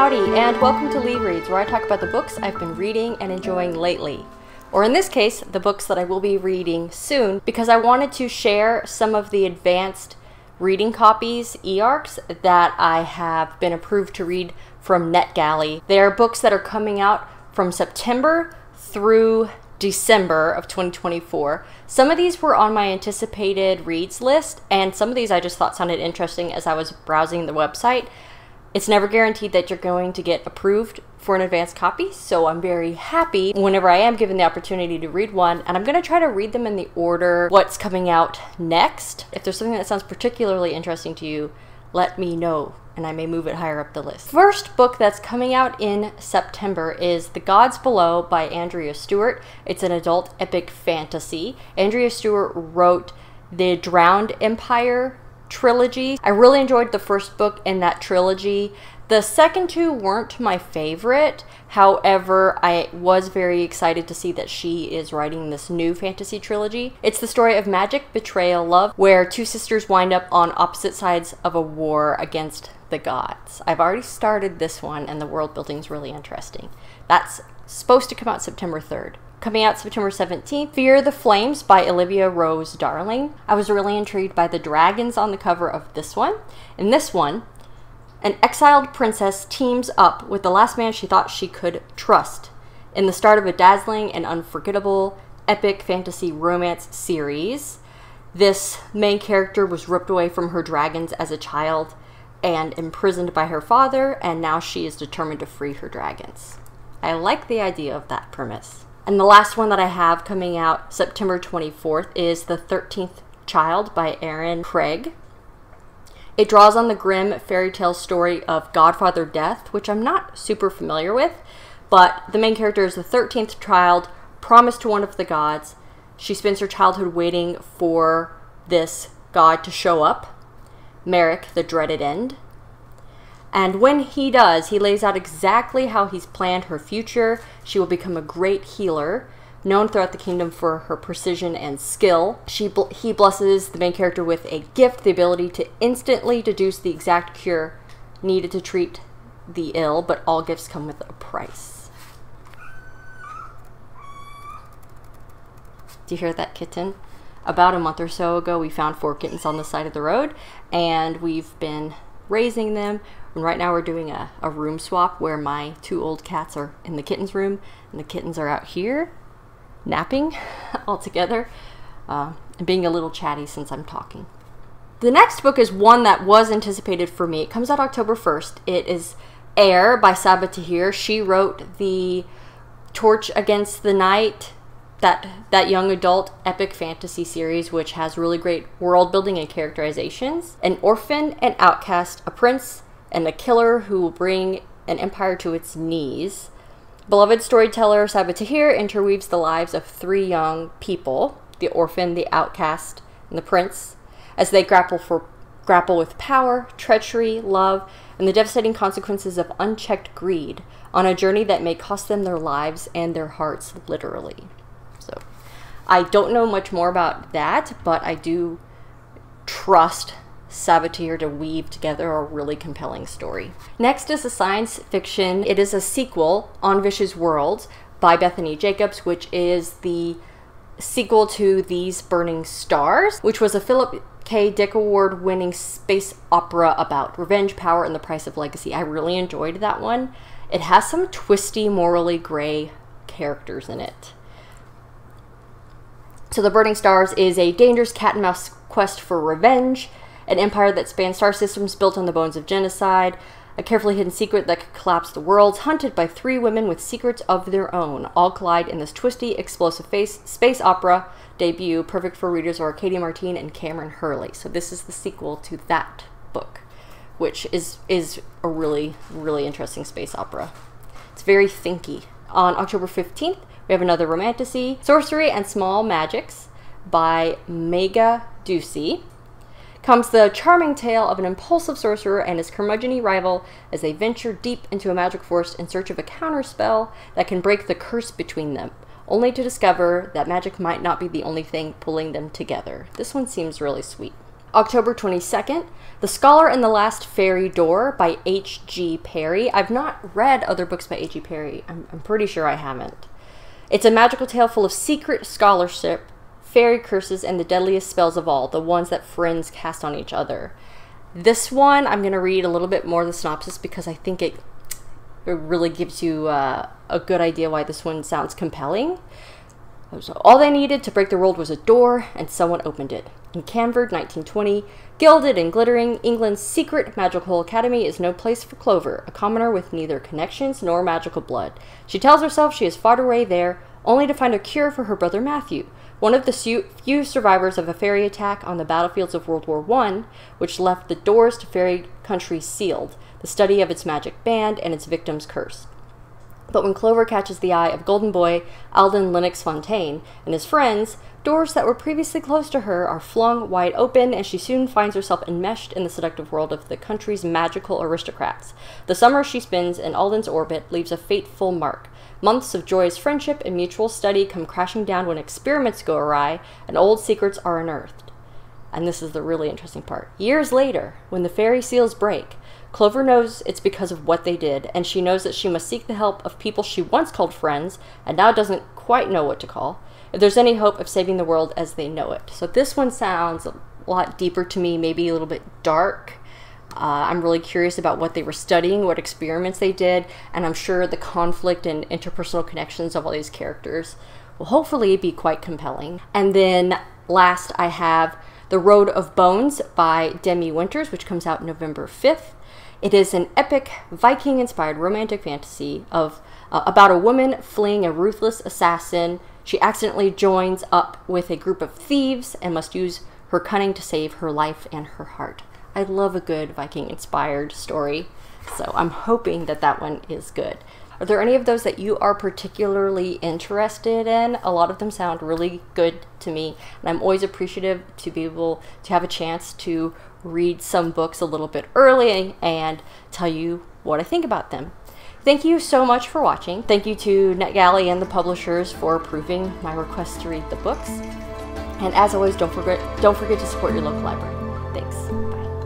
Howdy, and welcome to LeeReads, where I talk about the books I've been reading and enjoying lately. Or in this case, the books that I will be reading soon, because I wanted to share some of the advanced reading copies, eARCs, that I have been approved to read from Netgalley. They are books that are coming out from September through December of 2024. Some of these were on my anticipated reads list, and some of these I just thought sounded interesting as I was browsing the website. It's never guaranteed that you're going to get approved for an advanced copy, so I'm very happy whenever I am given the opportunity to read one, and I'm going to try to read them in the order what's coming out next. If there's something that sounds particularly interesting to you, let me know, and I may move it higher up the list. First book that's coming out in September is The Gods Below by Andrea Stewart. It's an adult epic fantasy. Andrea Stewart wrote the Drowned Empire trilogy. I really enjoyed the first book in that trilogy. The second two weren't my favorite. However, I was very excited to see that she is writing this new fantasy trilogy. It's the story of magic, betrayal, love, where two sisters wind up on opposite sides of a war against the gods. I've already started this one, and the world building is really interesting. That's supposed to come out September 3rd. Coming out September 17th, Fear the Flames by Olivia Rose Darling. I was really intrigued by the dragons on the cover of this one. In this one, an exiled princess teams up with the last man she thought she could trust in the start of a dazzling and unforgettable epic fantasy romance series. This main character was ripped away from her dragons as a child and imprisoned by her father, and now she is determined to free her dragons. I like the idea of that premise. And the last one that I have coming out September 24th is The 13th Child by Erin Craig. It draws on the grim fairy tale story of Godfather Death, which I'm not super familiar with, but the main character is the 13th child, promised to one of the gods. She spends her childhood waiting for this god to show up, Merrick, the dreaded end. And when he does, he lays out exactly how he's planned her future. She will become a great healer, known throughout the kingdom for her precision and skill. He blesses the main character with a gift, the ability to instantly deduce the exact cure needed to treat the ill, but all gifts come with a price. Do you hear that kitten? About a month or so ago, we found 4 kittens on the side of the road, and we've been raising them. And right now we're doing a room swap where my 2 old cats are in the kittens' room, and the kittens are out here napping all together and being a little chatty since I'm talking. The next book is one that was anticipated for me. It comes out October 1st. It is Air by Sabaa Tahir. She wrote the Torch Against the Night, that young adult epic fantasy series, which has really great world building and characterizations. An orphan, an outcast, a prince, and a killer who will bring an empire to its knees. Beloved storyteller Sabaa Tahir interweaves the lives of 3 young people, the orphan, the outcast, and the prince, as they grapple with power, treachery, love, and the devastating consequences of unchecked greed on a journey that may cost them their lives and their hearts, literally. So, I don't know much more about that, but I do trust Sabaa Tahir to weave together a really compelling story. Next is a science fiction. It is a sequel, On Vish's World by Bethany Jacobs, which is the sequel to These Burning Stars, which was a Philip K. Dick Award winning space opera about revenge, power, and the price of legacy. I really enjoyed that one. It has some twisty, morally gray characters in it. So The Burning Stars is a dangerous cat and mouse quest for revenge, an empire that spans star systems built on the bones of genocide, a carefully hidden secret that could collapse the world, hunted by 3 women with secrets of their own. All collide in this twisty, explosive space opera debut, perfect for readers of Arcadia Martine and Cameron Hurley. So this is the sequel to that book, which is a really, really interesting space opera. It's very thinky. On October 15th, we have another Romantasy, Sorcery and Small Magics by Mega Ducey. Comes the charming tale of an impulsive sorcerer and his curmudgeon-y rival as they venture deep into a magic forest in search of a counterspell that can break the curse between them, only to discover that magic might not be the only thing pulling them together. This one seems really sweet. October 22nd, The Scholar and the Last Fairy Door by H.G. Perry. I've not read other books by H.G. Perry. I'm pretty sure I haven't. It's a magical tale full of secret scholarship, fairy curses, and the deadliest spells of all, the ones that friends cast on each other. This one, I'm going to read a little bit more of the synopsis because I think it really gives you a good idea why this one sounds compelling. So all they needed to break the world was a door, and someone opened it. In Camford, 1920, gilded and glittering, England's secret magical academy is no place for Clover, a commoner with neither connections nor magical blood. She tells herself she has fought her way there, only to find a cure for her brother Matthew, one of the few survivors of a fairy attack on the battlefields of World War I, which left the doors to fairy country sealed, the study of its magic banned, and its victims cursed. But when Clover catches the eye of Golden Boy Alden Lennox Fontaine and his friends, doors that were previously closed to her are flung wide open, and she soon finds herself enmeshed in the seductive world of the country's magical aristocrats. The summer she spends in Alden's orbit leaves a fateful mark. Months of joyous friendship and mutual study come crashing down when experiments go awry and old secrets are unearthed. And this is the really interesting part. Years later, when the fairy seals break, Clover knows it's because of what they did, and she knows that she must seek the help of people she once called friends and now doesn't quite know what to call, if there's any hope of saving the world as they know it. So this one sounds a lot deeper to me, maybe a little bit dark. I'm really curious about what they were studying, what experiments they did, and I'm sure the conflict and interpersonal connections of all these characters will hopefully be quite compelling. And then last I have The Road of Bones by Demi Winters, which comes out November 5th. It is an epic Viking-inspired romantic fantasy of about a woman fleeing a ruthless assassin. She accidentally joins up with a group of thieves and must use her cunning to save her life and her heart. I love a good Viking-inspired story, so I'm hoping that that one is good. Are there any of those that you are particularly interested in? A lot of them sound really good to me, and I'm always appreciative to be able to have a chance to read some books a little bit early and tell you what I think about them. Thank you so much for watching. Thank you to Netgalley and the publishers for approving my request to read the books. And as always, don't forget to support your local library. Thanks. Bye.